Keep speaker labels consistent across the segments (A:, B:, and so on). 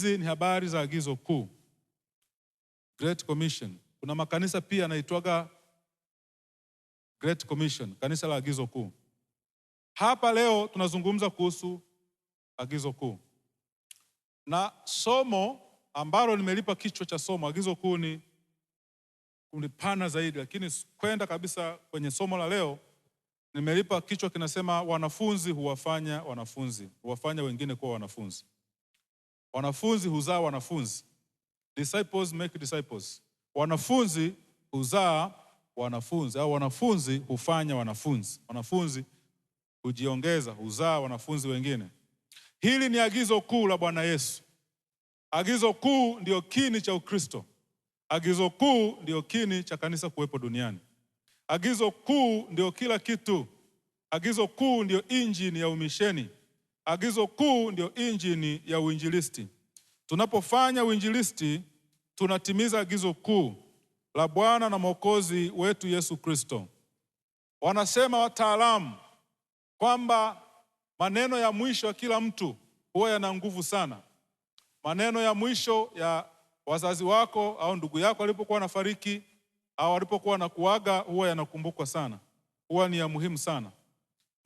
A: Hizi ni habari za agizo kuu, Great Commission. Kuna makanisa pia yanaitwaga Great Commission, kanisa la agizo kuu. Hapa leo tunazungumza kuhusu agizo kuu, na somo ambalo nimelipa kichwa cha somo, agizo kuu, ni pana zaidi, lakini kwenda kabisa kwenye somo la leo nimelipa kichwa kinasema wanafunzi huwafanya wanafunzi, huwafanya wengine kuwa wanafunzi. Wanafunzi huzaa wanafunzi. Disciples make disciples. Wanafunzi huzaa wanafunzi, au wanafunzi hufanya wanafunzi. Wanafunzi hujiongeza, huzaa wanafunzi wengine. Hili ni agizo kuu la Bwana Yesu. Agizo kuu ndio kini cha Ukristo. Agizo kuu ndio kini cha kanisa kuwepo duniani. Agizo kuu ndio kila kitu. Agizo kuu ndio injini ya umisheni. Agizo kuu ndio injini ya uinjilisti. Tunapofanya uinjilisti, tunatimiza agizo kuu la Bwana na Mwokozi wetu Yesu Kristo. Wanasema wataalamu kwamba maneno ya mwisho ya kila mtu huwa yana nguvu sana. Maneno ya mwisho ya wazazi wako au ndugu yako walipokuwa wanafariki au walipokuwa wanakuaga huwa yanakumbukwa sana, huwa ni ya muhimu sana.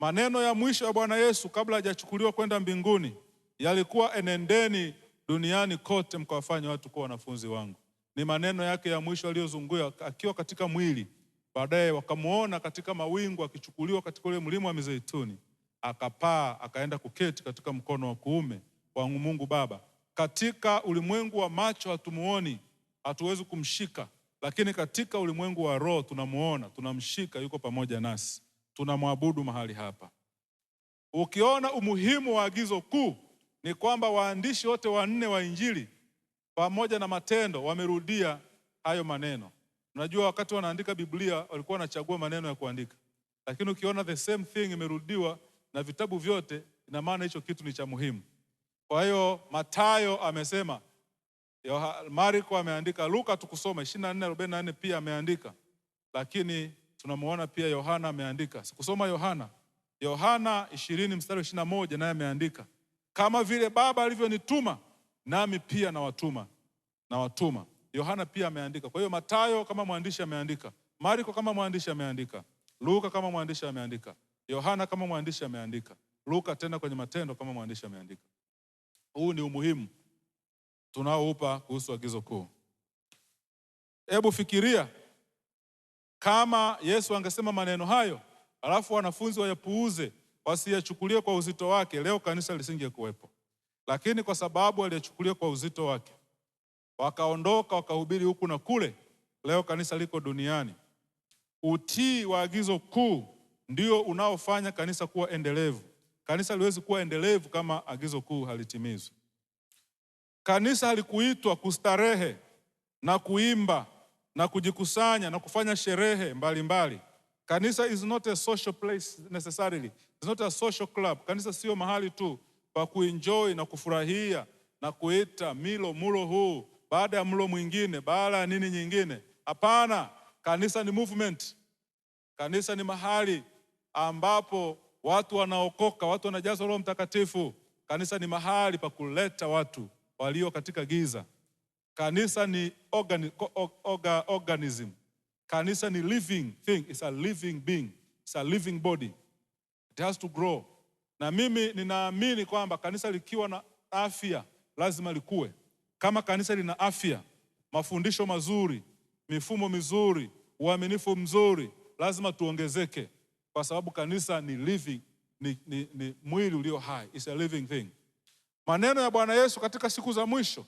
A: Maneno ya mwisho ya Bwana Yesu kabla hajachukuliwa kwenda mbinguni yalikuwa, enendeni duniani kote mkawafanye watu kuwa wanafunzi wangu. Ni maneno yake ya mwisho aliyozungumza akiwa katika mwili. Baadaye wakamuona katika mawingu akichukuliwa katika ule mlima wa Mizeituni, akapaa akaenda kuketi katika mkono wa kuume wa Mungu Baba. Katika ulimwengu wa macho hatumuoni, hatuwezi kumshika, lakini katika ulimwengu wa roho tunamuona, tunamshika, yuko pamoja nasi, tunamwabudu mahali hapa. Ukiona umuhimu wa agizo kuu ni kwamba waandishi wote wanne wa Injili pamoja na Matendo wamerudia hayo maneno. Unajua wakati wanaandika Biblia walikuwa wanachagua maneno ya kuandika, lakini ukiona the same thing imerudiwa na vitabu vyote, ina maana hicho kitu ni cha muhimu. Kwa hiyo Mathayo amesema, Marko ameandika, Luka tukusoma 24:44 pia ameandika, lakini tunamuona pia Yohana ameandika. Sikusoma Yohana 20:21 naye ameandika, kama vile Baba alivyonituma nami pia nawatuma. Yohana pia ameandika. Kwa hiyo Mathayo kama mwandishi ameandika, Marko kama mwandishi ameandika, Luka kama mwandishi ameandika, Yohana kama mwandishi ameandika, Luka tena kwenye Matendo kama mwandishi ameandika. Huu ni umuhimu tunaoupa kuhusu agizo kuu. Hebu fikiria kama Yesu angesema maneno hayo alafu wanafunzi wayapuuze, wasiyachukulie kwa uzito wake, leo kanisa lisingekuwepo. Lakini kwa sababu aliyachukulia kwa uzito wake, wakaondoka wakahubiri huku na kule, leo kanisa liko duniani. Utii wa agizo kuu ndio unaofanya kanisa kuwa endelevu. Kanisa liwezi kuwa endelevu kama agizo kuu halitimizwi. Kanisa halikuitwa kustarehe na kuimba na kujikusanya na kufanya sherehe mbalimbali. Kanisa is not a social place necessarily. It's not a social club. Kanisa sio mahali tu pa kuenjoy na kufurahia na kuita mulo huu baada ya mlo mwingine, baada ya nini nyingine. Hapana, kanisa ni movement. Kanisa ni mahali ambapo watu wanaokoka, watu wanajazwa Roho Mtakatifu. Kanisa ni mahali pa kuleta watu walio katika giza. Kanisa ni organism. Kanisa ni living thing. It's a living being. It's a living body. It has to grow. Na mimi ninaamini kwamba kanisa likiwa na afya lazima likue. Kama kanisa lina afya, mafundisho mazuri, mifumo mizuri, uaminifu mzuri, lazima tuongezeke, kwa sababu kanisa ni living, ni mwili ulio hai. It's a living thing. Maneno ya Bwana Yesu katika siku za mwisho,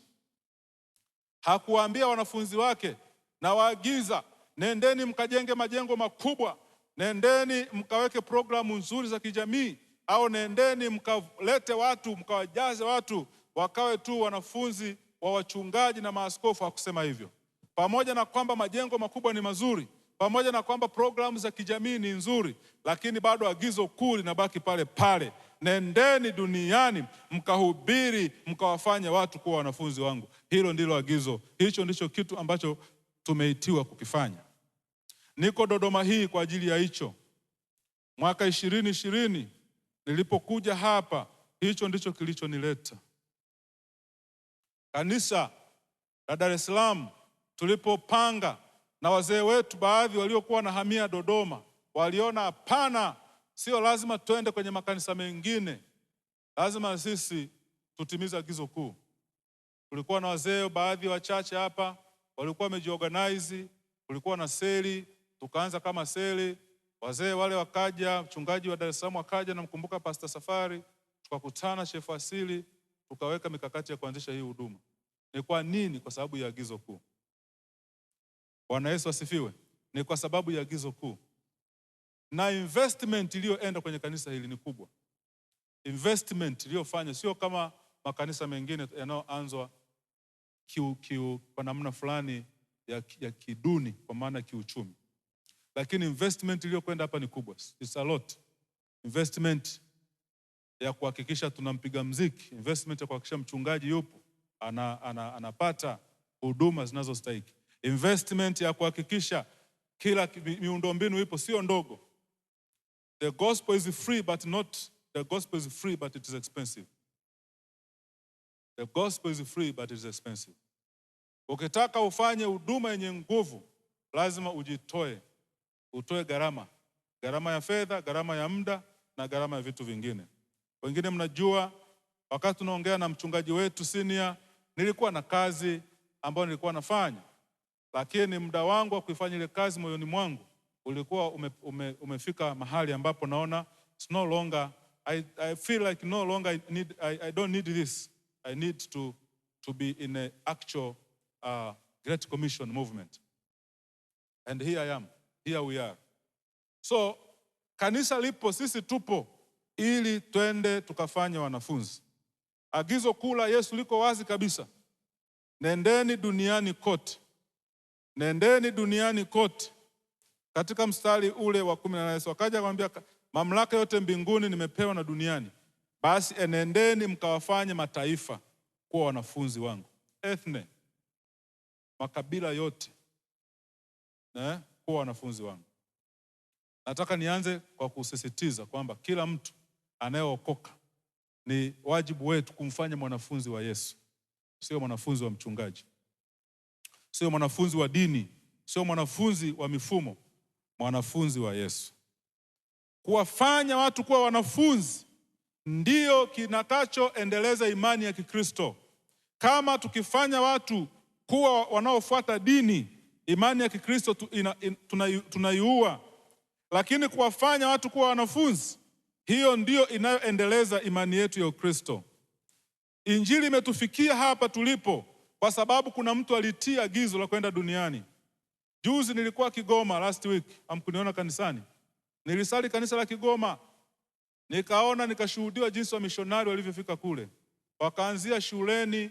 A: hakuwaambia wanafunzi wake, na waagiza, nendeni mkajenge majengo makubwa, nendeni mkaweke programu nzuri za kijamii, au nendeni mkalete watu, mkawajaze watu wakawe tu wanafunzi wa wachungaji na maaskofu. Hakusema hivyo. Pamoja na kwamba majengo makubwa ni mazuri, pamoja na kwamba programu za kijamii ni nzuri, lakini bado agizo kuu linabaki pale pale. Nendeni duniani mkahubiri, mkawafanya watu kuwa wanafunzi wangu. Hilo ndilo agizo. Hicho ndicho kitu ambacho tumeitiwa kukifanya. Niko Dodoma hii kwa ajili ya hicho. Mwaka 2020 nilipokuja hapa, hicho ndicho kilichonileta. kanisa la Dar es Salaam tulipopanga na wazee wetu baadhi waliokuwa na hamia Dodoma, waliona hapana, sio lazima tuende kwenye makanisa mengine, lazima sisi tutimize agizo kuu. Kulikuwa na wazee baadhi wachache hapa walikuwa wamejiorganize, kulikuwa na seli, tukaanza kama seli, wazee wale wakaja, mchungaji wa Dar es Salaam akaja, namkumbuka Pastor Safari, tukakutana Shefu Asili, tukaweka mikakati ya kuanzisha hii huduma. Ni kwa nini? Kwa sababu ya agizo kuu. Bwana Yesu asifiwe. Ni kwa sababu ya agizo kuu. Na investment iliyoenda kwenye kanisa hili ni kubwa. Investment iliyofanya sio kama makanisa mengine yanayoanzwa kwa namna fulani ya kiduni, kwa maana kiuchumi. Lakini investment iliyokwenda hapa ni kubwa. It's a lot. Investment ya kuhakikisha tunampiga mziki, investment ya kuhakikisha mchungaji yupo anapata huduma zinazostahili, investment ya kuhakikisha kila miundombinu ipo, sio ndogo. The gospel is free but it is expensive. The gospel is free but it is expensive. Ukitaka ufanye huduma yenye nguvu, lazima ujitoe. Utoe gharama ya fedha, gharama ya muda na gharama ya vitu vingine. Wengine mnajua, wakati tunaongea na mchungaji wetu senior, nilikuwa na kazi ambayo nilikuwa nafanya, lakini muda wangu wa kuifanya ile kazi moyoni mwangu ulikuwa umefika mahali ambapo naona it's no longer, I feel like no longer I don't need this. I need to be in an actual Great Commission movement. And here I am. Here we are. So kanisa lipo, sisi tupo ili twende tukafanye wanafunzi. Agizo kuu la Yesu liko wazi kabisa. Nendeni duniani kote. Nendeni duniani kote. Katika mstari ule wa 10 Yesu akaja akamwambia, mamlaka yote mbinguni nimepewa na duniani. Basi enendeni mkawafanye mataifa kuwa wanafunzi wangu. Ethne, makabila yote, kuwa wanafunzi wangu. Nataka nianze kwa kusisitiza kwamba kila mtu anayeokoka ni wajibu wetu kumfanya mwanafunzi wa Yesu. Sio mwanafunzi wa mchungaji, sio mwanafunzi wa dini, sio mwanafunzi wa mifumo, mwanafunzi wa Yesu. Kuwafanya watu kuwa wanafunzi ndio kinakachoendeleza imani ya Kikristo. Kama tukifanya watu kuwa wanaofuata dini, imani ya Kikristo tunaiua. Lakini kuwafanya watu kuwa wanafunzi, hiyo ndio inayoendeleza imani yetu ya Ukristo. Injili imetufikia hapa tulipo kwa sababu kuna mtu alitia agizo la kwenda duniani. Juzi nilikuwa Kigoma last week, hamkuniona kanisani. Nilisali kanisa la Kigoma. Nikashuhudiwa jinsi wa mishonari walivyofika kule. Wakaanzia shuleni,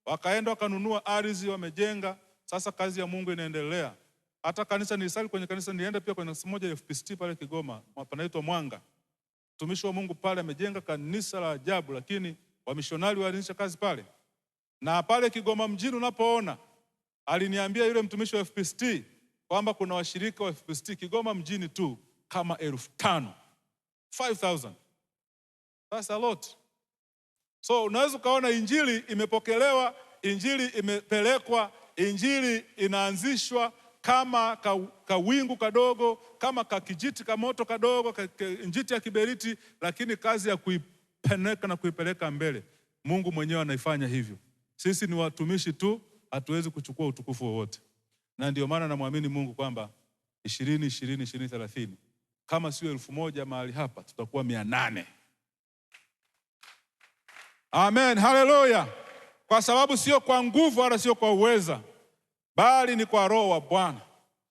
A: wakaenda wakanunua ardhi, wamejenga. Sasa kazi ya Mungu inaendelea. Hata kanisa nilisali kwenye kanisa, nilienda pia kwenye kanisa moja ya FPCT pale Kigoma, panaitwa Mwanga. Mtumishi wa Mungu pale amejenga kanisa la ajabu, lakini wamishonari walianzisha kazi pale. Na pale Kigoma mjini unapoona, aliniambia yule mtumishi wa FPCT kwamba kuna washirika wa FPCT Kigoma mjini tu kama 5,000. 5,000. That's a lot. So unaweza ukaona injili imepokelewa, injili imepelekwa, injili inaanzishwa kama kawingu kadogo, kama kakijiti kamoto kadogo, njiti ya kiberiti, lakini kazi ya kuipeleka na kuipeleka mbele, Mungu mwenyewe anaifanya hivyo. Sisi ni watumishi tu, hatuwezi kuchukua utukufu wowote. Na ndio maana namwamini Mungu kwamba 2030 kama sio 1,000 mahali hapa, tutakuwa 800. Amen, haleluya. Kwa sababu sio kwa nguvu wala sio kwa uweza, bali ni kwa Roho wa Bwana.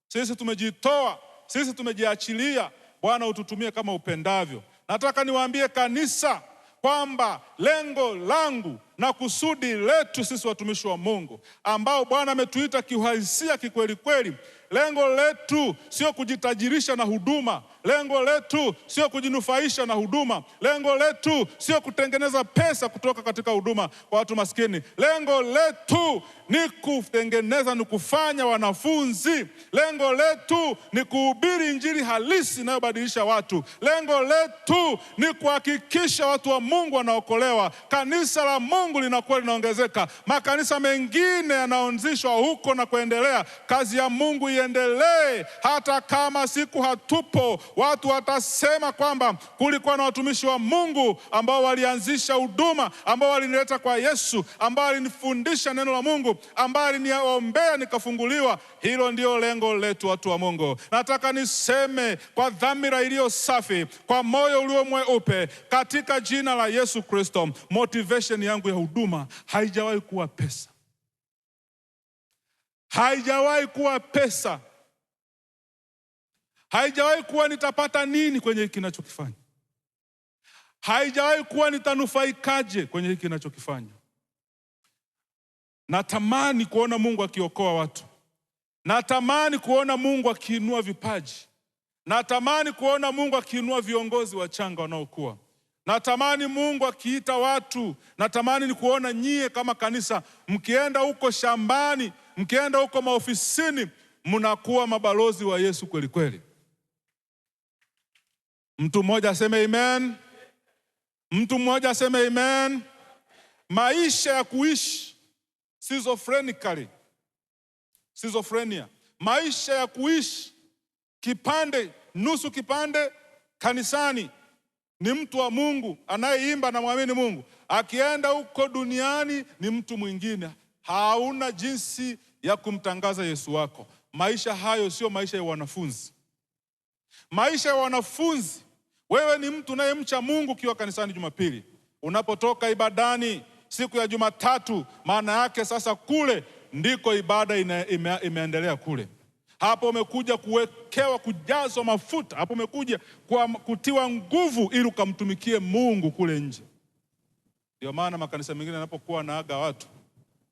A: Sisi tumejitoa, sisi tumejiachilia, Bwana ututumie kama upendavyo. Nataka niwaambie kanisa kwamba lengo langu na kusudi letu sisi watumishi wa Mungu ambao Bwana ametuita kiuhalisia kikweli kweli, lengo letu sio kujitajirisha na huduma. Lengo letu sio kujinufaisha na huduma. Lengo letu sio kutengeneza pesa kutoka katika huduma kwa watu maskini. Lengo letu ni kutengeneza, ni kufanya wanafunzi. Lengo letu ni kuhubiri injili halisi inayobadilisha watu. Lengo letu ni kuhakikisha watu wa Mungu wanaokolewa. Kanisa la Mungu Mungu linakuwa linaongezeka. Makanisa mengine yanaanzishwa huko na kuendelea. Kazi ya Mungu iendelee. Hata kama siku hatupo, watu watasema kwamba kulikuwa na watumishi wa Mungu ambao walianzisha huduma, ambao walinileta kwa Yesu, ambao walinifundisha neno la Mungu, ambao waliniombea nikafunguliwa. Hilo ndio lengo letu, watu wa Mungu. Nataka niseme kwa dhamira iliyo safi, kwa moyo ulio mweupe, katika jina la Yesu Kristo, motivation yangu ya huduma haijawahi kuwa pesa. Haijawahi kuwa pesa. Haijawahi kuwa nitapata nini kwenye hiki ninachokifanya. Haijawahi kuwa nitanufaikaje kwenye hiki ninachokifanya. Natamani kuona Mungu akiokoa watu. Natamani kuona Mungu akiinua vipaji. Natamani kuona Mungu akiinua viongozi wachanga wanaokuwa. Natamani Mungu akiita watu. Natamani ni kuona nyie kama kanisa mkienda huko shambani, mkienda huko maofisini, mnakuwa mabalozi wa Yesu kweli kweli. Mtu mmoja aseme amen. Mtu mmoja aseme amen. Maisha ya kuishi schizophrenia. Maisha ya kuishi kipande, nusu kipande kanisani. Ni mtu wa Mungu anayeimba na muamini Mungu. Akienda huko duniani ni mtu mwingine. Hauna jinsi ya kumtangaza Yesu wako. Maisha hayo sio maisha ya wanafunzi. Maisha ya wanafunzi, wewe ni mtu unayemcha Mungu ukiwa kanisani Jumapili. Unapotoka ibadani siku ya Jumatatu, maana yake sasa kule ndiko ibada imeendelea kule. Hapo umekuja kuwekewa, kujazwa mafuta. Hapo umekuja kutiwa nguvu ili ukamtumikie Mungu kule nje. Ndio maana makanisa mengine yanapokuwa naaga watu,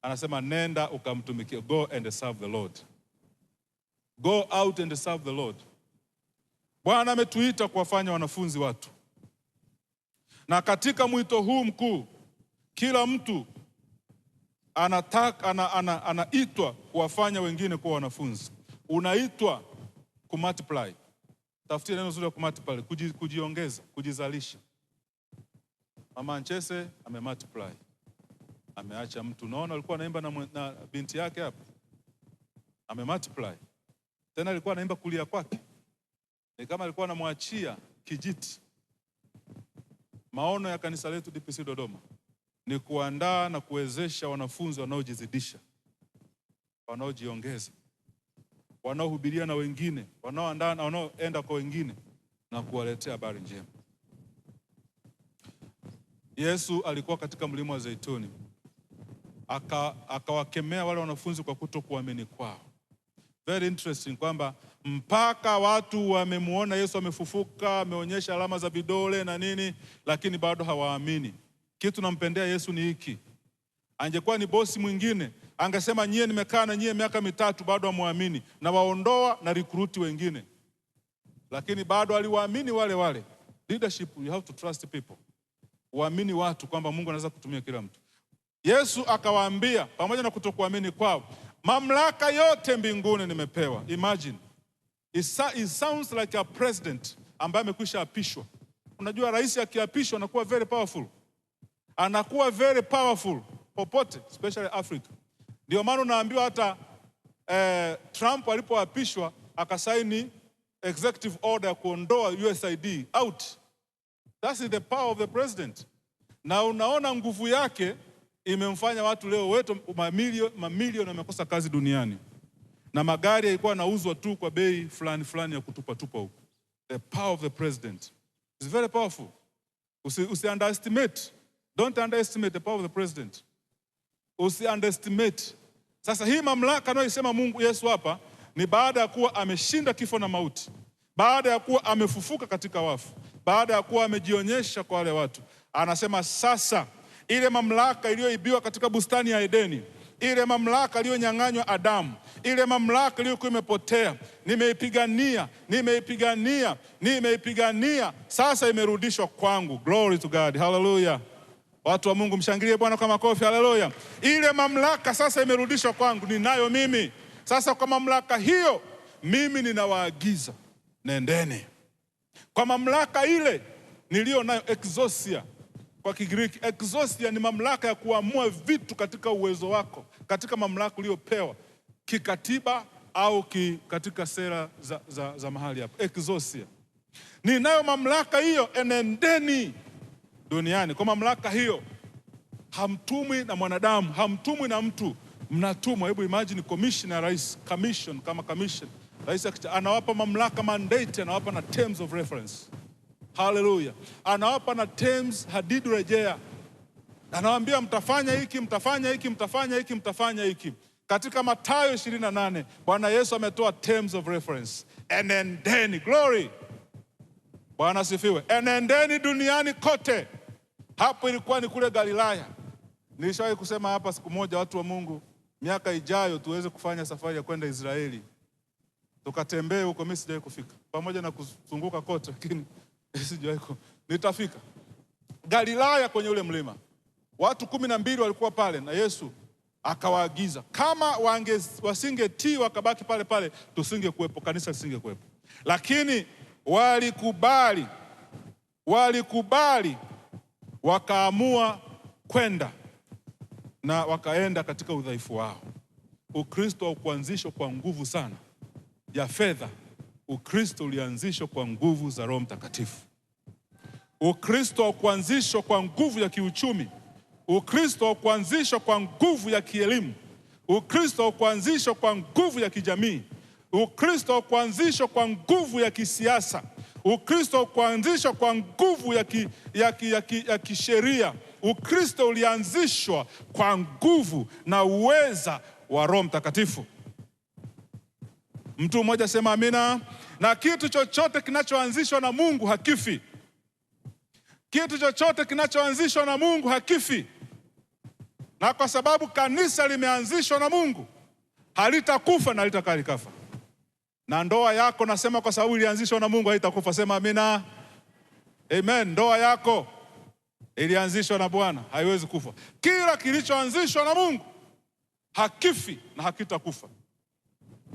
A: anasema nenda ukamtumikie. Go and serve the Lord. Go out and serve the Lord. Bwana ametuita kuwafanya wanafunzi watu. Na katika mwito huu mkuu, kila mtu anaitwa kuwafanya wengine kuwa wanafunzi. Unaitwa kumultiply. Tafutia neno zuri la kumultiply, kujiongeza, kujizalisha. Mama Nchese amemultiply. Ameacha mtu, naona alikuwa anaimba na binti yake hapa. Amemultiply. Tena alikuwa anaimba kulia kwake. Ni kama alikuwa anamwachia kijiti. Maono ya kanisa letu DPC Dodoma ni kuandaa na kuwezesha wanafunzi wanaojizidisha, wanaojiongeza, wanaohubiria na wengine, wanaoandaa na wanaoenda kwa wengine na kuwaletea habari njema. Yesu alikuwa katika mlima wa Zeituni. Akawakemea wale wanafunzi kwa kutokuamini kwao. Very interesting kwamba mpaka watu wamemuona Yesu amefufuka, ameonyesha alama za vidole na nini, lakini bado hawaamini. Kitu nampendea Yesu ni hiki. Angekuwa ni bosi mwingine, angesema nyie nimekaa na nyie miaka 3 bado hamuamini, na waondoa na recruit wengine. Lakini bado aliwaamini wale. Leadership, you have to trust people. Uamini watu kwamba Mungu anaweza kutumia kila mtu. Yesu akawaambia, pamoja na kutokuamini kwao, mamlaka yote mbinguni nimepewa. Imagine. It sounds like a president ambaye amekwisha apishwa. Unajua rais akiapishwa anakuwa very powerful. Anakuwa very powerful popote, especially Africa. Ndio maana unaambiwa hata Trump alipoapishwa akasaini executive order ya kuondoa USAID out. That's the power of the president. Na unaona nguvu yake imemfanya watu leo wetu mamilioni wamekosa kazi duniani. Na magari yalikuwa yanauzwa tu kwa bei fulani ya kutupa huko. The power of the president is very powerful. Underestimate. Don't underestimate the power of the president. Underestimate. Sasa hii mamlaka anayosema Mungu Yesu hapa ni baada ya kuwa ameshinda kifo na mauti. Baada ya kuwa amefufuka katika wafu. Baada ya kuwa amejionyesha kwa wale watu. Anasema sasa ile mamlaka iliyoibiwa katika bustani ya Edeni, ile mamlaka iliyonyang'anywa Adamu, ile mamlaka iliyokuwa imepotea, nimeipigania, sasa imerudishwa kwangu. Glory to God. Hallelujah. Watu wa Mungu mshangilie Bwana kwa makofi. Hallelujah. Ile mamlaka sasa imerudishwa kwangu, ninayo mimi. Sasa kwa mamlaka hiyo mimi ninawaagiza, nendeni. Kwa mamlaka ile niliyo nayo exousia, kwa Kigiriki. Exousia ni mamlaka ya kuamua vitu katika uwezo wako, katika mamlaka uliyopewa kikatiba au katika sera za mahali hapo. Exousia. Ninayo mamlaka hiyo, enendeni duniani. Kwa mamlaka hiyo hamtumwi na mwanadamu, hamtumwi na mtu, mnatumwa. Hebu imagine commission ya rais, commission kama commission. Rais anawapa mamlaka, mandate, anawapa na terms of reference. Hallelujah. Anawapa na terms, hadidu rejea. Anawaambia mtafanya hiki, mtafanya hiki, mtafanya hiki, mtafanya hiki. Katika Mathayo 28, Bwana Yesu ametoa terms of reference. Enendeni, glory. Bwana asifiwe. Enendeni duniani kote. Hapo ilikuwa ni kule Galilaya. Nilishawahi kusema hapa siku moja, watu wa Mungu, miaka ijayo tuweze kufanya safari ya kwenda Israeli. Tukatembee huko, mimi sijawahi kufika. Pamoja na kuzunguka kote, lakini sijawahi nitafika. Galilaya kwenye ule mlima. Watu 12 walikuwa pale na Yesu akawaagiza. Kama wasingetii wakabaki pale pale, tusingekuwepo, kanisa lisingekuwepo. Lakini walikubali, wakaamua kwenda na wakaenda katika udhaifu wao. Ukristo haukuanzishwa kwa nguvu sana ya fedha. Ukristo ulianzishwa kwa nguvu za Roho Mtakatifu. Ukristo haukuanzishwa kwa nguvu ya kiuchumi. Ukristo haukuanzishwa kwa nguvu ya kielimu. Ukristo haukuanzishwa kwa nguvu ya kijamii. Ukristo haukuanzishwa kwa nguvu ya kisiasa. Ukristo haukuanzishwa kwa nguvu ya kisheria. Ukristo ulianzishwa kwa nguvu na uweza wa Roho Mtakatifu. Mtu mmoja sema amina. Na kitu chochote kinachoanzishwa na Mungu hakifi. Kitu chochote kinachoanzishwa na Mungu hakifi. Na kwa sababu kanisa limeanzishwa na Mungu, halitakufa na halitakaa likafa. Na ndoa yako, nasema kwa sababu ilianzishwa na Mungu, haitakufa. Sema amina. Amen. Ndoa yako ilianzishwa na Bwana, haiwezi kufa. Kila kilichoanzishwa na Mungu hakifi na hakitakufa.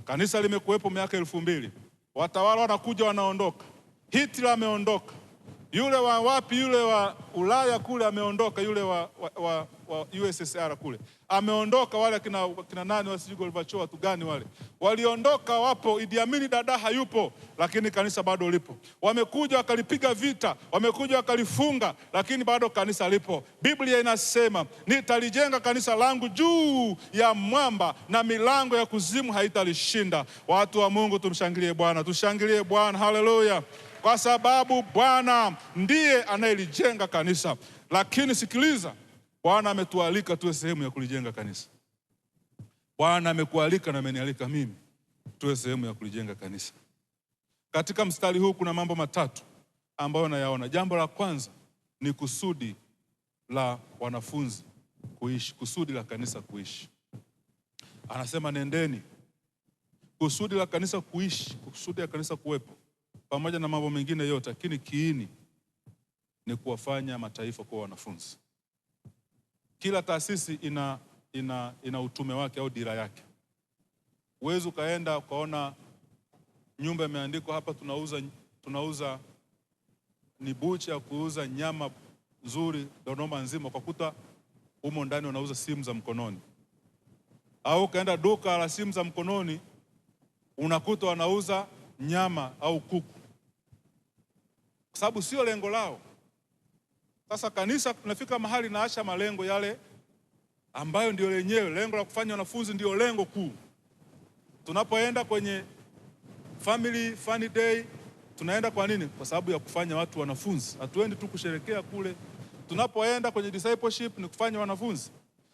A: Kanisa limekuwepo miaka 2000. Watawala wanakuja wanaondoka. Hitler ameondoka. Yule wa wapi, yule wa Ulaya kule ameondoka, yule wa USSR kule ameondoka. Wale kina nani wasijui Gorbachev, watu gani wale waliondoka, wapo. Idi Amin Dada hayupo, lakini kanisa bado lipo. Wamekuja wakalipiga vita, wamekuja wakalifunga, lakini bado kanisa lipo. Biblia inasema nitalijenga kanisa langu juu ya mwamba na milango ya kuzimu haitalishinda. Watu wa Mungu, tumshangilie Bwana, tushangilie Bwana. Haleluya. Kwa sababu Bwana ndiye anayelijenga kanisa. Lakini sikiliza, Bwana ametualika tuwe sehemu ya kulijenga kanisa. Bwana amekualika na amenialika mimi tuwe sehemu ya kulijenga kanisa. Katika mstari huu kuna mambo matatu ambayo nayaona. Jambo la kwanza ni kusudi la wanafunzi kuishi, kusudi la kanisa kuishi. Anasema nendeni. Kusudi la kanisa kuishi, kusudi la kanisa kuwepo, pamoja na mambo mengine yote, lakini kiini ni kuwafanya mataifa kuwa wanafunzi. Kila taasisi ina utume wake au dira yake. Uwezi ukaenda ukaona nyumba imeandikwa hapa tunauza ni bucha ya kuuza nyama nzuri Dodoma nzima, ukakuta humo ndani wanauza simu za mkononi. Au ukaenda duka la simu za mkononi unakuta wanauza nyama au kuku, kwa sababu sio lengo lao. Sasa kanisa tunafika mahali naacha malengo yale ambayo ndio lenyewe lengo la kufanya wanafunzi, ndio lengo kuu. Tunapoenda kwenye family funny day, tunaenda kwa nini? Kwa sababu ya kufanya watu wanafunzi. Hatuendi tu kusherekea kule. Tunapoenda kwenye discipleship ni kufanya wanafunzi.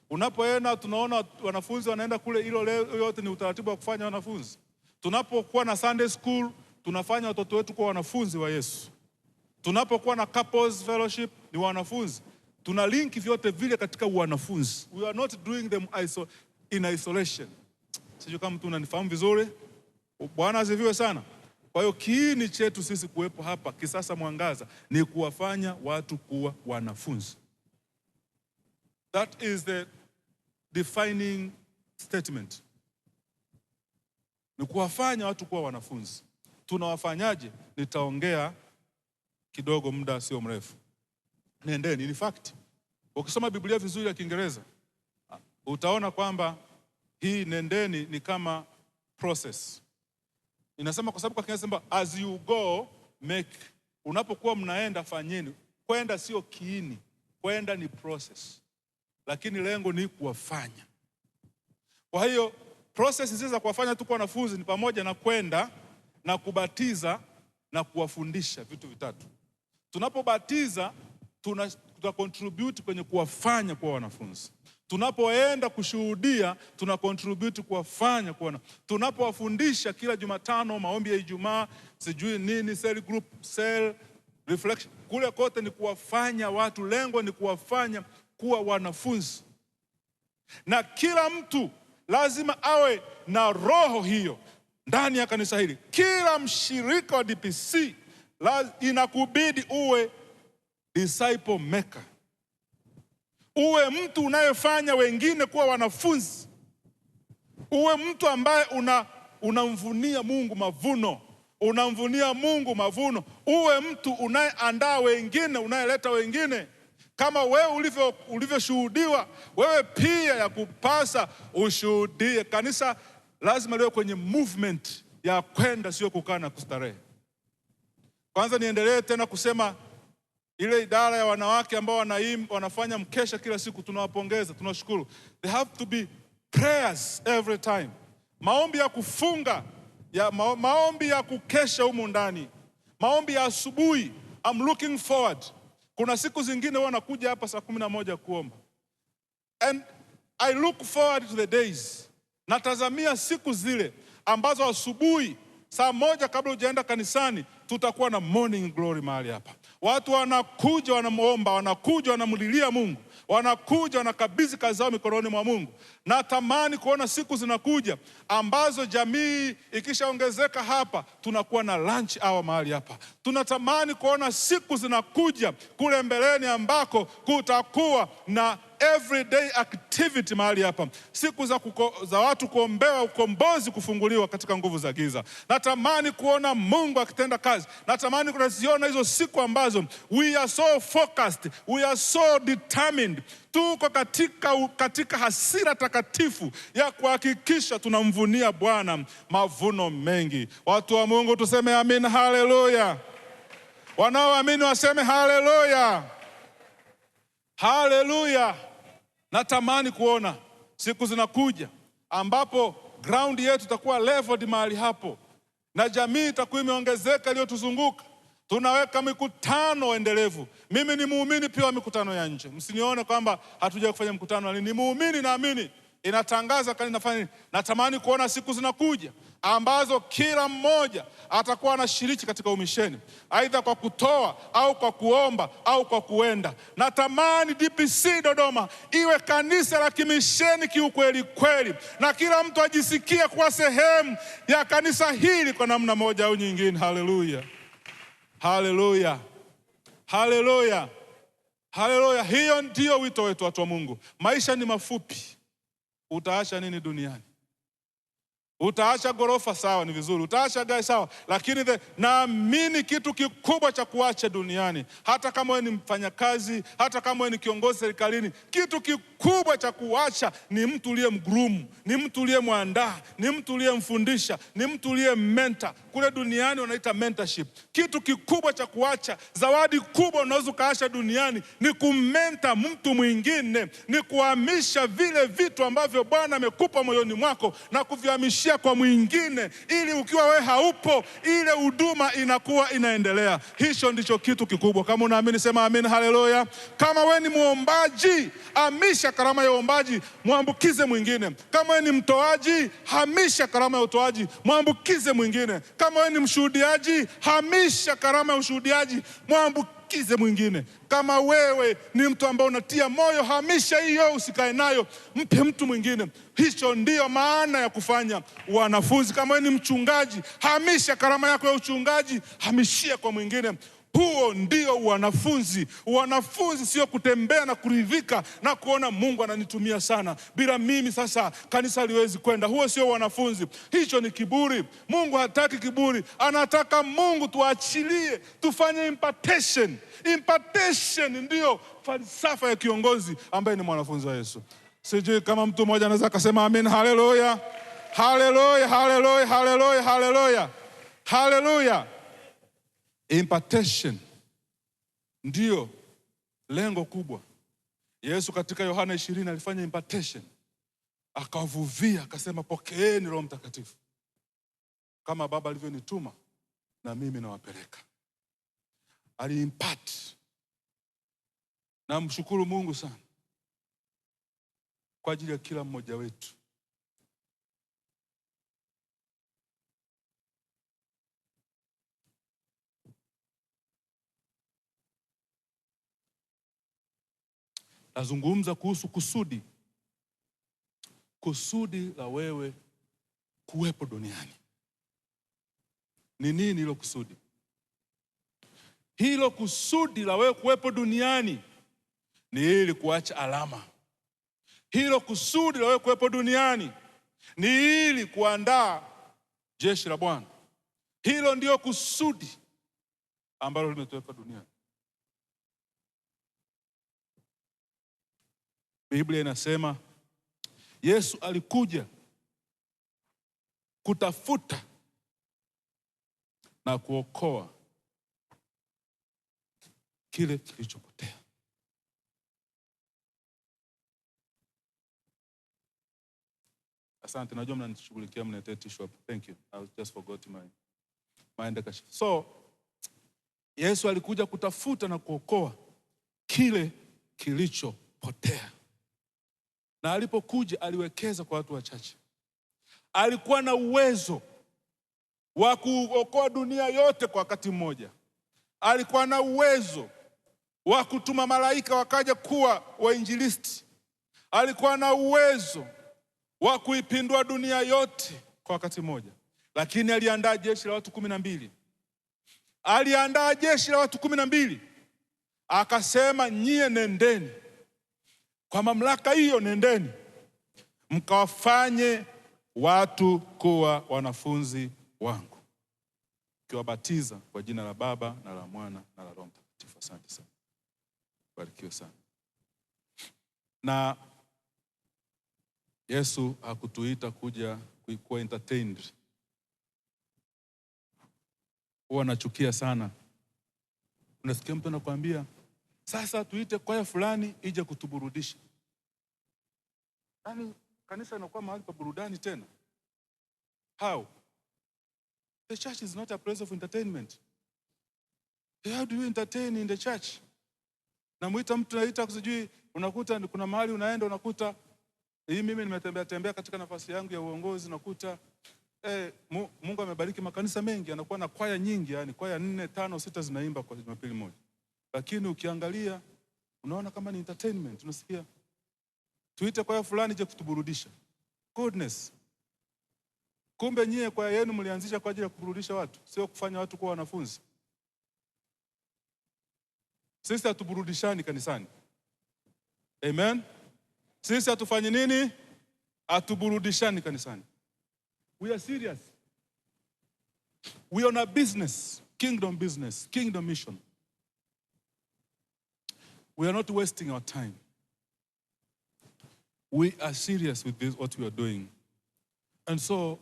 A: Unapoenda tunaona wanafunzi wanaenda kule, hilo yote ni utaratibu wa kufanya wanafunzi. Tunapokuwa na Sunday school, tunafanya watoto wetu kuwa wanafunzi wa Yesu. Tunapokuwa na couples fellowship, ni wanafunzi. Tuna link vyote vile katika wanafunzi. We are not doing them in isolation. Sijui kama mtu unanifahamu vizuri. Bwana asifiwe sana. Kwa hiyo kiini chetu sisi kuwepo hapa Kisasa Mwangaza ni kuwafanya watu kuwa wanafunzi. That is the defining statement. Ni kuwafanya watu kuwa wanafunzi. Tunawafanyaje? Nitaongea kidogo, muda sio mrefu. nendeni. In fact, ukisoma Biblia vizuri ya Kiingereza utaona kwamba hii nendeni ni kama process. Inasema kwa sababu kwa Kiingereza sema as you go make. Unapokuwa mnaenda fanyeni. Kwenda sio kiini, kwenda ni process. Lakini lengo ni kuwafanya. Kwa hiyo process hizi za kuwafanya tu kwa wanafunzi ni pamoja na kwenda na kubatiza na kuwafundisha, vitu vitatu. Tunapobatiza tuna contribute kwenye kuwafanya kwa wanafunzi. Tunapoenda kushuhudia tuna contribute kuwafanya kwa wanafunzi. Tunapowafundisha kila Jumatano, maombi ya Ijumaa, sijui nini, cell group, cell reflection, kule kote ni kuwafanya watu, lengo ni kuwafanya kuwa wanafunzi. Na kila mtu lazima awe na roho hiyo ndani ya kanisa hili. Kila mshirika wa DPC inakubidi uwe disciple maker. Uwe mtu unayefanya wengine kuwa wanafunzi. Uwe mtu ambaye unamvunia Mungu mavuno. Unamvunia Mungu mavuno. Uwe mtu unayeandaa wengine, unayeleta wengine. Kama wewe ulivyoshuhudiwa, wewe pia ya kupasa ushuhudie. Kanisa lazima liwe kwenye movement ya kwenda, sio kukaa na kustarehe. Kwanza niendelee tena kusema ile idara ya wanawake ambao wanafanya mkesha kila siku, tunawapongeza, tunashukuru. They have to be prayers every time. Maombi ya kufunga, maombi ya kukesha humu ndani. Maombi ya asubuhi. I'm looking forward. Kuna siku zingine wanakuja hapa saa 11 kuomba. And I look forward to the days. Natazamia siku zile ambazo asubuhi saa 1 kabla hujaenda kanisani tutakuwa na morning glory mahali hapa. Watu wanakuja wanamuomba, wanakuja wanamlilia Mungu, wanakuja wanakabidhi kazi zao mikononi mwa Mungu. Natamani kuona siku zinakuja ambazo jamii ikishaongezeka hapa tunakuwa na lunch hour mahali hapa. Tunatamani kuona siku zinakuja kule mbeleni ambako kutakuwa na everyday activity mahali hapa. Siku za watu kuombewa ukombozi, kufunguliwa katika nguvu za giza. Natamani kuona Mungu akitenda kazi. Natamani kuziona hizo siku ambazo we are so focused, we are so determined. Tuko katika hasira takatifu ya kuhakikisha tunamvunia Bwana mavuno mengi. Watu wa Mungu tuseme amin, haleluya. Wanaoamini waseme haleluya. Haleluya. Natamani kuona siku zinakuja ambapo ground yetu itakuwa leveled mahali hapo na jamii itakuwa imeongezeka iliyotuzunguka. Tunaweka mikutano endelevu. Mimi ni muumini pia wa mikutano ya nje. Msinione kwamba hatuja kufanya mkutano, ni muumini, naamini inatangaza kani nafanya. Natamani kuona siku zinakuja ambazo kila mmoja atakuwa anashiriki katika umisheni, aidha kwa kutoa au kwa kuomba au kwa kuenda. Natamani DPC Dodoma iwe kanisa la kimisheni kiukweli kweli, na kila mtu ajisikie kuwa sehemu ya kanisa hili kwa namna moja au nyingine. Haleluya. Haleluya. Haleluya. Haleluya. Hiyo ndio wito wetu, watu wa Mungu. Maisha ni mafupi. Utaacha nini duniani? Utaacha gorofa, sawa, ni vizuri. Utaacha gari, sawa, lakini naamini kitu kikubwa cha kuacha duniani, hata kama wewe ni mfanyakazi, hata kama wewe ni kiongozi serikalini, kitu kikubwa cha kuacha ni mtu uliyemgurumu, ni mtu uliyemwandaa, ni mtu uliyemfundisha, ni mtu uliyemmentor. Kule duniani wanaita mentorship. Kitu kikubwa cha kuacha, zawadi kubwa unaweza kuacha duniani ni kummenta mtu mwingine, ni kuhamisha vile vitu ambavyo Bwana amekupa moyoni mwako na kuvihamishia kwa mwingine, ili ukiwa wewe haupo ile huduma inakuwa inaendelea. Hicho ndicho kitu kikubwa. Kama unaamini sema amen, haleluya. Kama wewe ni muombaji, hamisha karama ya uombaji, muambukize mwingine. Kama wewe ni mtoaji, hamisha karama ya utoaji, muambukize mwingine. Kama wewe ni mshuhudiaji, hamisha karama ya ushuhudiaji, muambukize mwingine. Kama wewe ni mtu ambaye unatia moyo, hamisha hiyo, usikae nayo, mpe mtu mwingine. Hicho ndio maana ya kufanya wanafunzi. Kama wewe ni mchungaji, hamisha karama yako ya uchungaji, hamishia kwa mwingine. Huo ndio wanafunzi. Wanafunzi sio kutembea na kuridhika na kuona Mungu ananitumia sana, bila mimi sasa kanisa haliwezi kwenda. Huo sio wanafunzi. Hicho ni kiburi. Mungu hataki kiburi. Anataka Mungu tuachilie, tufanye impartation. Impartation ndio falsafa ya kiongozi ambaye ni mwanafunzi wa Yesu. Sijui kama mtu mmoja anaweza kusema amen. Haleluya. Haleluya, haleluya, haleluya, haleluya. Haleluya. Impartation ndio lengo kubwa. Yesu katika Yohana 20 alifanya impartation. Akavuvia akasema, pokeeni Roho Mtakatifu. Kama Baba alivyonituma na mimi nawapeleka. Aliimpart. Na mshukuru Mungu sana kwa ajili ya kila mmoja wetu. Nazungumza kuhusu kusudi. Kusudi la wewe kuwepo duniani. Ni nini hilo kusudi? Hilo kusudi la wewe kuwepo duniani ni ili kuacha alama. Hilo kusudi la wewe kuwepo duniani ni ili kuandaa jeshi la Bwana. Hilo ndio kusudi ambalo limetuweka duniani. Biblia inasema Yesu alikuja kutafuta na kuokoa kile kilichopotea. Asante, najua mnanishughulikia, mnatetea tissue hapo. Thank you. I just forgot my handkerchief. So Yesu alikuja kutafuta na kuokoa kile kilichopotea. Na alipokuja aliwekeza kwa watu wachache. Alikuwa na uwezo wa kuokoa dunia yote kwa wakati mmoja. Alikuwa na uwezo wa kutuma malaika wakaja kuwa wainjilisti. Alikuwa na uwezo wa kuipindua dunia yote kwa wakati mmoja. Lakini aliandaa jeshi la watu 12. Aliandaa jeshi la watu 12. Akasema, nyie nendeni. Kwa mamlaka hiyo nendeni mkawafanye watu kuwa wanafunzi wangu, kiwabatiza kwa jina la Baba na la Mwana na la Roho Mtakatifu. Asante sana. Barikiwe sana. Na Yesu hakutuita kuja kuwa entertained. Huwa nachukia sana. Unasikia mtu anakuambia, sasa tuite kwaya fulani ije kutuburudisha. Yaani kanisa inakuwa mahali pa burudani tena? How? The church is not a place of entertainment. How do you entertain in the church? Na muita mtu naita kusijui, unakuta kuna mahali unaenda unakuta, hii mimi nimetembea katika nafasi yangu ya uongozi, nakuta Mungu amebariki makanisa mengi anakuwa na kwaya nyingi, yani kwaya 4, 5, 6 zinaimba kwa Jumapili moja. Lakini ukiangalia unaona kama ni entertainment. Unasikia tuite kwaya fulani je kutuburudisha. Goodness. Kumbe nyie kwaya yenu mlianzisha kwa ajili ya kuburudisha watu, sio kufanya watu kuwa wanafunzi. Sisi hatuburudishani kanisani. Amen. Sisi hatufanyi nini? Hatuburudishani kanisani. We are serious. We are on a business, kingdom mission. We are not wasting our time. We are serious with this, what we are doing. And so,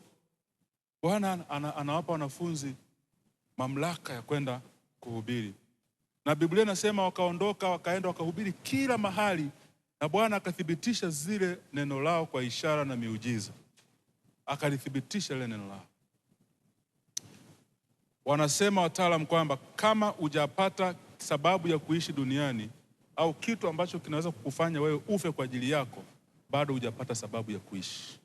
A: Bwana anawapa wanafunzi mamlaka ya kwenda kuhubiri. Na Biblia inasema wakaondoka, wakaenda wakahubiri kila mahali, na Bwana akathibitisha zile neno lao kwa ishara na miujiza. Akalithibitisha ile neno lao. Wanasema wataalamu kwamba kama hujapata sababu ya kuishi duniani au kitu ambacho kinaweza kukufanya wewe ufe kwa ajili yako, bado hujapata sababu ya kuishi.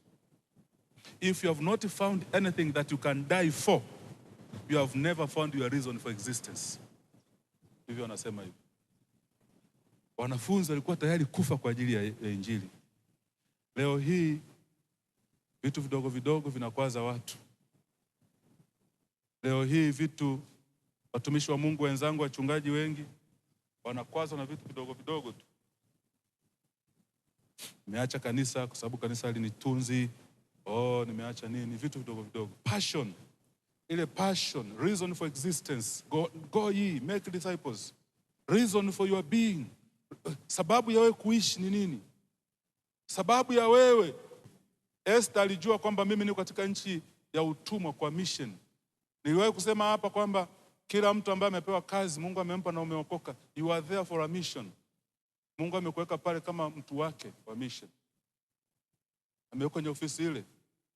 A: If you have not found anything that you can die for, you have never found your reason for existence. Hivyo wanasema hivyo. Wanafunzi walikuwa tayari kufa kwa ajili ya Injili. Leo hii vitu vidogo vidogo vinakwaza watu. Leo hii vitu Watumishi wa Mungu wenzangu, wachungaji wengi wanakwazwa na vitu vidogo vidogo tu. Nimeacha kanisa kwa sababu kanisa halinitunzi. Nimeacha nini? Vitu vidogo vidogo. Passion. Ile passion, reason for existence. Go ye, make disciples. Reason for your being. Sababu ya wewe kuishi ni nini? Sababu ya wewe. Esther alijua kwamba mimi niko katika nchi ya utumwa kwa mission. Niliwahi kusema hapa kwamba kila mtu ambaye amepewa kazi, Mungu amempa na umeokoka, you are there for a mission. Mungu amekuweka pale kama mtu wake wa mission. Ameweka kwenye ofisi ile.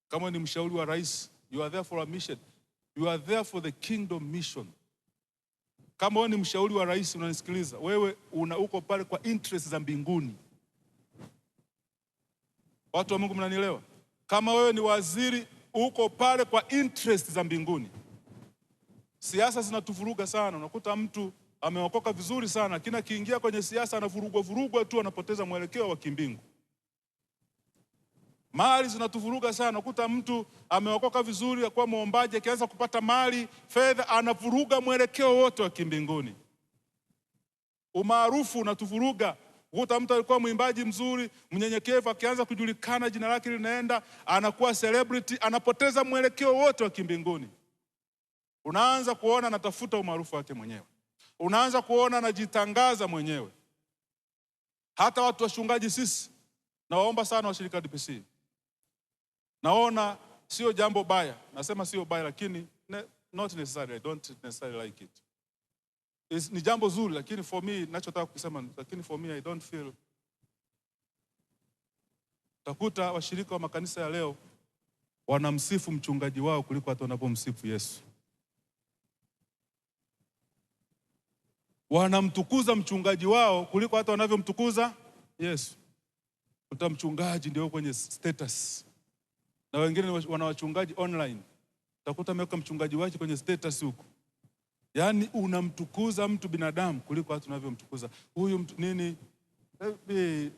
A: Kama ni mshauri wa rais, you are there for a mission. You are there for the kingdom mission. Kama wewe ni mshauri wa rais unanisikiliza, wewe uko pale kwa interest za mbinguni. Watu wa Mungu mnanielewa? Kama wewe ni waziri, uko pale kwa interest za mbinguni. Siasa zinatuvuruga sana. Unakuta mtu ameokoka vizuri sana, lakini akiingia kwenye siasa anavurugwa tu, anapoteza mwelekeo wa kimbingu. Mali zinatuvuruga sana. Unakuta mtu ameokoka vizuri, akawa muombaji, akianza kupata mali, fedha, anavuruga mwelekeo wote wa kimbinguni. Umaarufu unatuvuruga. Ukuta mtu alikuwa mwimbaji mzuri, mnyenyekevu, akianza kujulikana, jina lake linaenda, anakuwa celebrity, anapoteza mwelekeo wote wa kimbinguni. Unaanza kuona anatafuta umaarufu wake mwenyewe. Unaanza kuona anajitangaza mwenyewe. Hata watu wachungaji sisi, nawaomba sana washirika DPC. Naona sio jambo baya. Nasema sio baya, lakini not necessarily. I don't necessarily like it. Ni jambo zuri, lakini for me, nachotaka kusema, lakini for me I don't feel. Takuta washirika wa makanisa ya leo wanamsifu mchungaji wao kuliko hata wanapomsifu Yesu. Wanamtukuza mchungaji wao kuliko hata wanavyomtukuza Yesu. Kuta mchungaji ndio kwenye status. Na wengine wana wachungaji online. Utakuta ameweka mchungaji wake kwenye status huko. Yaani unamtukuza mtu binadamu kuliko hata unavyomtukuza huyu mtu nini?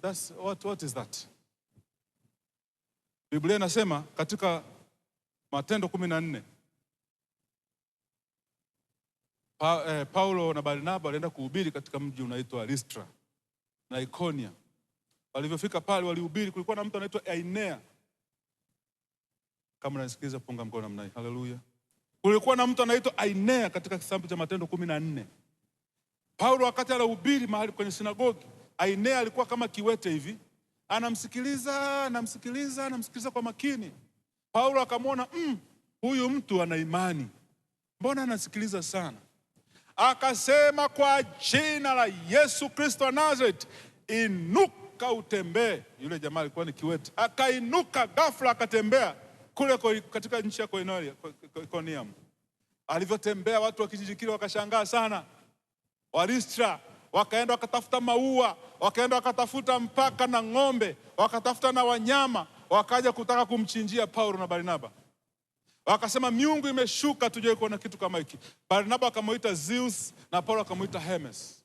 A: That's what is that? Biblia inasema katika Matendo 14, Paulo na Barnaba walienda kuhubiri katika mji unaitwa Listra na Ikonia. Walivyofika pale walihubiri, kulikuwa na mtu anaitwa Ainea. Kama unanisikiliza punga mkono namna hii. Haleluya. Kulikuwa na mtu anaitwa Ainea katika kitabu cha Matendo 14. Paulo wakati anahubiri mahali kwenye sinagogi, Ainea alikuwa kama kiwete hivi. Anamsikiliza kwa makini. Paulo akamwona, huyu mtu ana imani. Mbona anasikiliza sana? Akasema, kwa jina la Yesu Kristo wa Nazareth, inuka utembee. Yule jamaa alikuwa ni kiwete. Akainuka ghafla akatembea kule katika nchi ya Iconium. Alivyotembea watu wa kijiji kile wakashangaa sana. Walistra wakaenda wakatafuta maua, wakaenda wakatafuta mpaka na ng'ombe, wakatafuta na wanyama, wakaja kutaka kumchinjia Paulo na Barnaba. Wakasema miungu imeshuka tuje kuona kitu kama hiki. Barnaba akamuita Zeus na Paulo akamuita Hermes.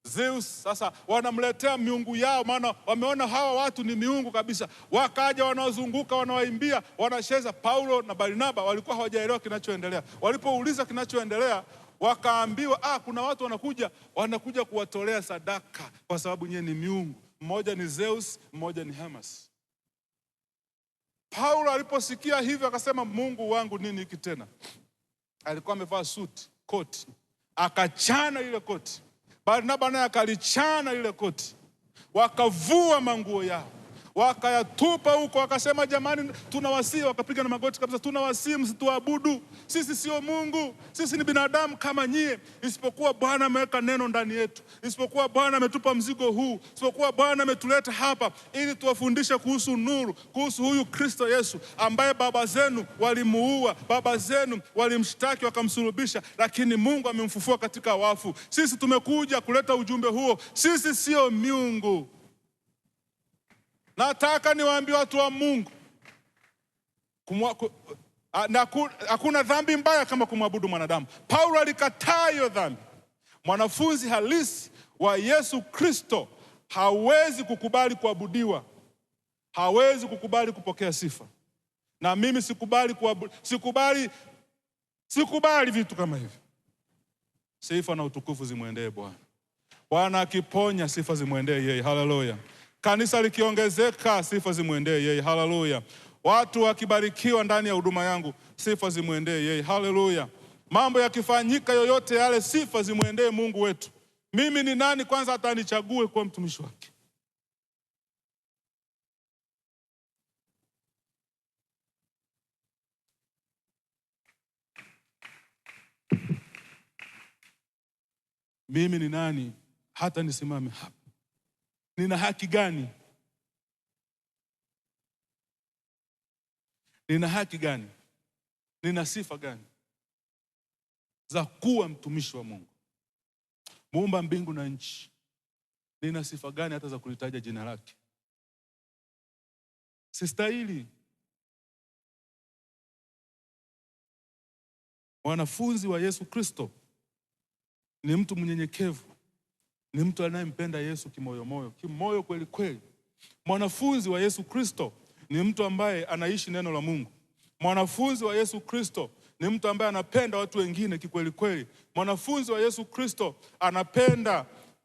A: Zeus sasa wanamletea miungu yao, maana wameona hawa watu ni miungu kabisa. Wakaja wanawazunguka, wanawaimbia, wanacheza. Paulo na Barnaba walikuwa hawajaelewa kinachoendelea. Walipouliza kinachoendelea, wakaambiwa kuna watu wanakuja kuwatolea sadaka kwa sababu nyewe ni miungu. Mmoja ni Zeus, mmoja ni Hermes. Paulo aliposikia hivyo akasema, Mungu wangu, nini hiki tena? Alikuwa amevaa suti, koti. Akachana ile koti. Barnaba naye akalichana ile koti. Wakavua manguo yao, wakayatupa huko, wakasema, jamani, tunawasihi. Wakapiga na magoti kabisa, tunawasihi msituabudu. Sisi sio Mungu, sisi ni binadamu kama nyie. Isipokuwa Bwana ameweka neno ndani yetu, isipokuwa Bwana ametupa mzigo huu, isipokuwa Bwana ametuleta hapa ili tuwafundishe kuhusu nuru, kuhusu huyu Kristo Yesu ambaye baba zenu walimuua, baba zenu walimshtaki wakamsulubisha, lakini Mungu amemfufua katika wafu. Sisi tumekuja kuleta ujumbe huo. Sisi sio miungu. Nataka niwaambie watu wa Mungu, hakuna dhambi mbaya kama kumwabudu mwanadamu. Paulo alikataa hiyo dhambi. Mwanafunzi halisi wa Yesu Kristo hawezi kukubali kuabudiwa. Hawezi kukubali kupokea sifa. Na mimi sikubali Sikubali vitu kama hivi. Sifa na utukufu zimwendee Bwana. Bwana akiponya, sifa zimwendee yeye. Haleluya. Kanisa likiongezeka, sifa zimwendee yeye. Haleluya. Watu wakibarikiwa ndani ya huduma yangu, sifa zimwendee yeye. Haleluya. Mambo yakifanyika yoyote yale, sifa zimwendee Mungu wetu. Mimi ni nani kwanza atanichague kuwa mtumishi wake? Mimi ni nani hata nisimame hapa? Nina haki gani? Nina haki gani? Nina sifa gani za kuwa mtumishi wa Mungu, muumba mbingu na nchi? Nina sifa gani hata za kulitaja jina lake? Sistahili. Mwanafunzi wa Yesu Kristo ni mtu mnyenyekevu, ni mtu anayempenda Yesu kimoyo kweli kweli. Mwanafunzi wa Yesu Kristo ni mtu ambaye anaishi neno la Mungu. Mwanafunzi wa Yesu Kristo ni mtu ambaye anapenda watu wengine kikweli kweli. Mwanafunzi wa Yesu Kristo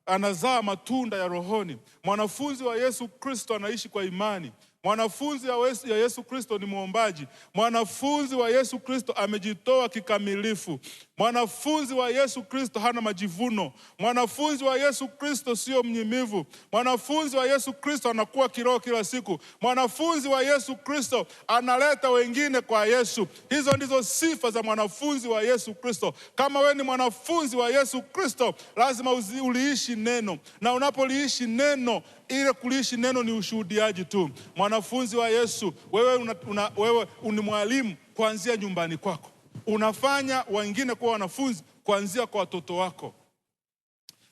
A: anazaa matunda ya rohoni. Mwanafunzi wa Yesu Kristo anaishi kwa imani. Mwanafunzi wa Yesu Kristo ni muombaji. Mwanafunzi wa Yesu Kristo amejitoa kikamilifu. Mwanafunzi wa Yesu Kristo hana majivuno. Mwanafunzi wa Yesu Kristo sio mnyimivu. Mwanafunzi wa Yesu Kristo anakuwa kiroho kila siku. Mwanafunzi wa Yesu Kristo analeta wengine kwa Yesu. Hizo ndizo sifa za mwanafunzi wa Yesu Kristo. Kama wewe ni mwanafunzi wa Yesu Kristo, lazima uliishi neno. Na unapoliishi neno, ile kuliishi neno ni ushuhudiaji tu. Mwanafunzi wa Yesu, wewe ni mwalimu kuanzia nyumbani kwako. Unafanya wengine kuwa wanafunzi kuanzia kwa watoto wako.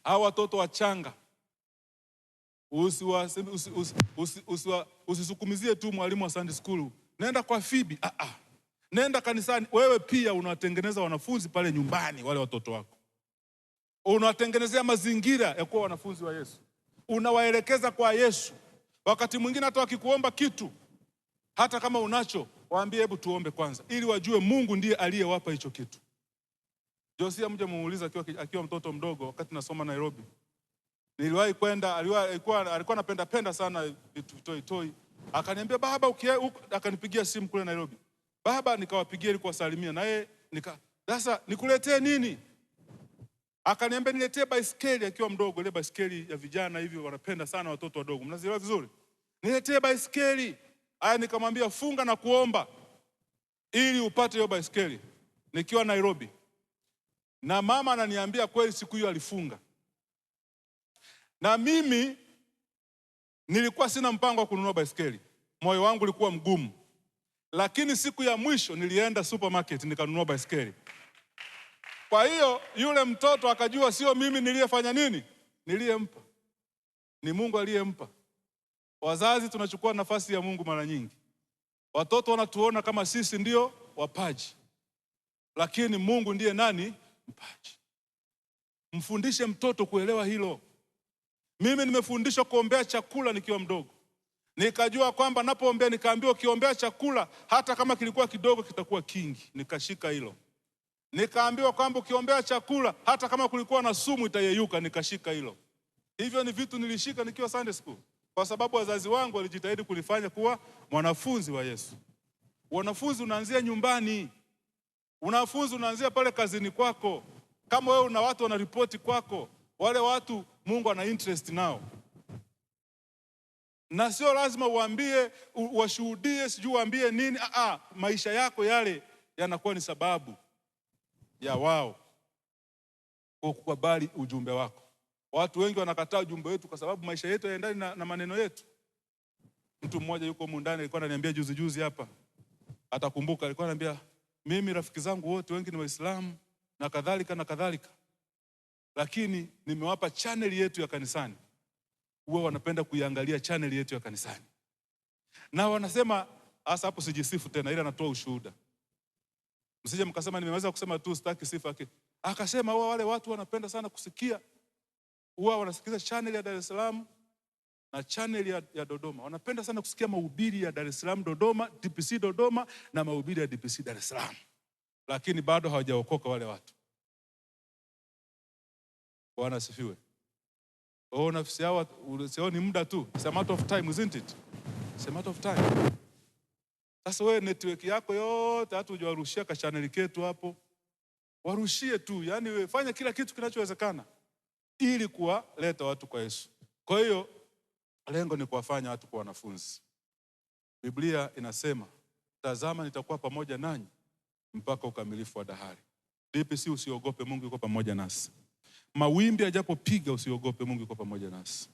A: Hao watoto wachanga, usisukumizie tu mwalimu wa Sunday school, nenda kwa Fibi. Nenda kanisani. Wewe pia unawatengeneza wanafunzi pale nyumbani, wale watoto wako. Unawatengenezea mazingira ya kuwa wanafunzi wa Yesu. Unawaelekeza kwa Yesu. Wakati mwingine hata wakikuomba kitu, hata kama unacho, waambie hebu tuombe kwanza, ili wajue Mungu ndiye aliyewapa hicho kitu. Josia mje muuliza akiwa mtoto mdogo, wakati nasoma Nairobi. Niliwahi kwenda, alikuwa anapenda sana vitu toi. Akaniambia baba, akanipigia simu kule Nairobi. Baba, nikawapigia ili kuwasalimia, na yeye sasa nikuletee nini? Akaniambia niletee baisikeli akiwa mdogo, ile baisikeli ya vijana hivi wanapenda sana watoto wadogo. Mnazielewa vizuri? Niletee baisikeli. Aya, nikamwambia funga na kuomba ili upate hiyo baisikeli. Nikiwa Nairobi. Na mama ananiambia kweli siku hiyo alifunga. Na mimi nilikuwa sina mpango wa kununua baisikeli. Moyo wangu ulikuwa mgumu. Lakini siku ya mwisho nilienda supermarket nikanunua baisikeli. Kwa hiyo yule mtoto akajua sio mimi niliyefanya nini? Niliyempa. Ni Mungu aliyempa. Wazazi tunachukua nafasi ya Mungu mara nyingi. Watoto wanatuona kama sisi ndio wapaji. Lakini Mungu ndiye nani? Mpaji. Mfundishe mtoto kuelewa hilo. Mimi nimefundishwa kuombea chakula nikiwa mdogo. Nikajua kwamba napoombea, nikaambiwa ukiombea chakula hata kama kilikuwa kidogo kitakuwa kingi. Nikashika hilo. Nikaambiwa kwamba ukiombea chakula hata kama kulikuwa na sumu itayeyuka. Nikashika hilo. Hivyo ni vitu nilishika nikiwa Sunday school, kwa sababu wazazi wangu walijitahidi kunifanya kuwa mwanafunzi wa Yesu. Wanafunzi unaanzia nyumbani. Wanafunzi unaanzia pale kazini kwako. Kama wewe una watu wanaripoti kwako, wale watu Mungu ana interest nao. Na sio lazima uambie, washuhudie, sijui uambie nini. Maisha yako yale yanakuwa ni sababu ya wao kukubali ujumbe wako. Watu wengi wanakataa ujumbe wetu kwa sababu maisha yetu yaendani na maneno yetu. Mtu mmoja yuko humu ndani alikuwa ananiambia juzi hapa, atakumbuka, alikuwa ananiambia mimi rafiki zangu wote wengi ni Waislamu na kadhalika. Lakini nimewapa channel yetu ya kanisani. Huwa wanapenda kuiangalia channel yetu ya kanisani. Na wanasema, hasa hapo sijisifu tena, ila natoa ushuhuda. Msije mkasema nimeweza kusema tu sitaki sifa yake. Akasema wale watu wanapenda sana kusikia. Huwa wanasikiza channel ya Dar es Salaam na channel ya Dodoma. Wanapenda sana kusikia mahubiri ya Dar es Salaam Dodoma, DPC Dodoma na mahubiri ya DPC Dar es Salaam. lakini bado hawajaokoka wale watu. Bwana asifiwe. Nafsi yao sio ni muda tu. It's a matter of time, isn't it? It's a matter of time. Sasa wewe network yako yote hata hujawarushia ka channel ketu hapo. Warushie tu, yani wewe fanya kila kitu kinachowezekana ili kuwaleta watu kwa Yesu. Kwa hiyo lengo ni kuwafanya watu kuwa wanafunzi. Biblia inasema, tazama nitakuwa pamoja nanyi mpaka ukamilifu wa dahari. DPC, usiogope, Mungu yuko pamoja nasi. Mawimbi yajapopiga, usiogope, Mungu yuko pamoja nasi.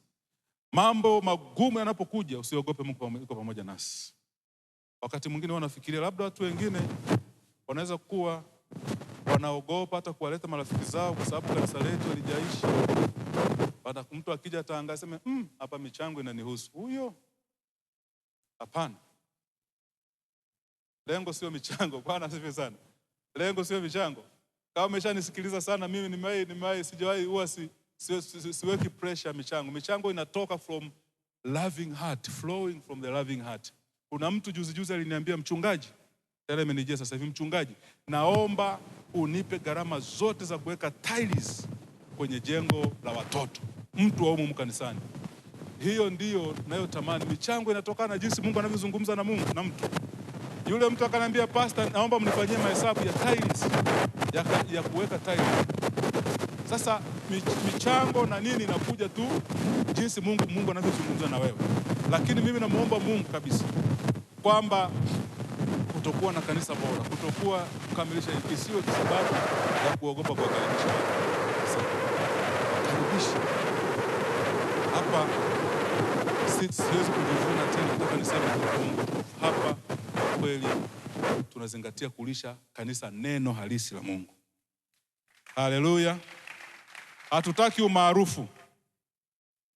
A: Mambo magumu yanapokuja, usiogope, Mungu yuko pamoja nasi. Wakati mwingine wanafikiria labda watu wengine wanaweza kuwa wanaogopa hata kuwaleta marafiki zao kwa sababu kanisa letu halijaishi. Baada mtu akija ataangalia sema, hapa michango inanihusu. Huyo hapana. Lengo sio michango. Bwana asifiwe sana. Lengo sio michango. Kama umeshanisikiliza sana, mimi nimewahi sijawahi huwa siweki pressure michango. Michango inatoka from loving heart, flowing from the loving heart. Kuna mtu juzi aliniambia, mchungaji, tele imenijia sasa hivi, mchungaji, naomba unipe gharama zote za kuweka tiles kwenye jengo la watoto. Mtu wa humu kanisani. Hiyo ndiyo nayotamani. Michango inatokana na jinsi Mungu anavyozungumza na Mungu na mtu. Yule mtu akaniambia, pastor, naomba mnifanyie mahesabu ya tiles ya kuweka tiles. Sasa michango na nini inakuja tu jinsi Mungu anavyozungumza na wewe. Lakini mimi namuomba Mungu kabisa kwamba kutokuwa na kanisa bora, kutokuwa kukamilisha isiwe kwa sababu ya kuogopa kwa kanisa. Karibisha. Hapa siwezi kujivuna tena, nataka niseme Mungu. Hapa kweli tunazingatia kulisha kanisa neno halisi la Mungu. Haleluya. Hatutaki umaarufu.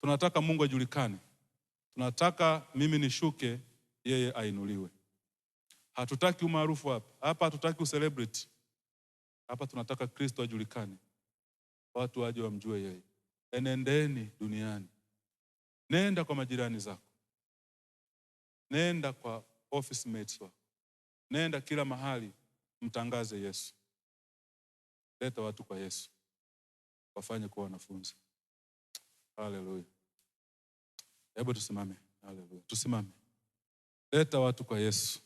A: Tunataka Mungu ajulikane. Tunataka mimi nishuke, yeye ainuliwe. Hatutaki umaarufu hapa. Hapa hatutaki celebrity. Hapa tunataka Kristo ajulikane. Watu waje wamjue yeye. Enendeni duniani. Nenda kwa majirani zako. Nenda kwa office mates wako. Nenda kila mahali, mtangaze Yesu. Leta watu kwa Yesu. Wafanye kuwa wanafunzi. Haleluya. Hebu tusimame. Haleluya. Tusimame. Leta watu kwa Yesu.